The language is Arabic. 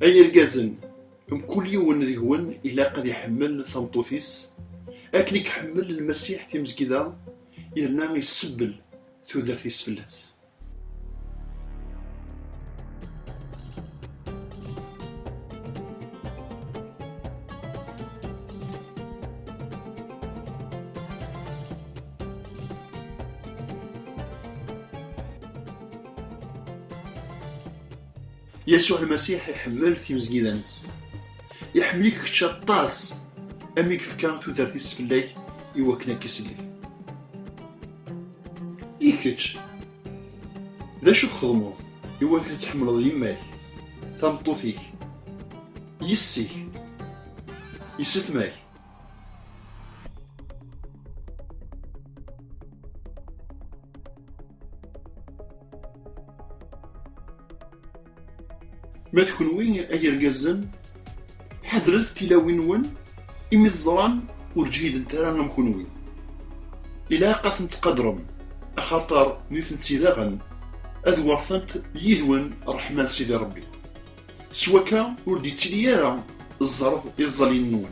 أي رقازن كل يوم ديون إلا قد يحمل ثمطوثيس أكن يحمل المسيح تيمزكدا يرنا يسبل ثوذاثيس فلاس. يسوع المسيح يحمل تيمزكيدانس يحملك كتشطاس أميك فكان ثوذاثيس فلاك يوكنا كيسلي يكتش ذا شو خدمض يوكنا تحمل يماك ثمطوثيك يسيك يستماك ما تكونوين أي رقازن حضرت تلاوين ون إمي الزران ورجهيد انترانا مكونوين إلا قاث نتقدرم أخاطر نيثن تيداغن أذورثنت يذون رحمن سيدي ربي سواكا وردي تليارا الزرف يظلين نون.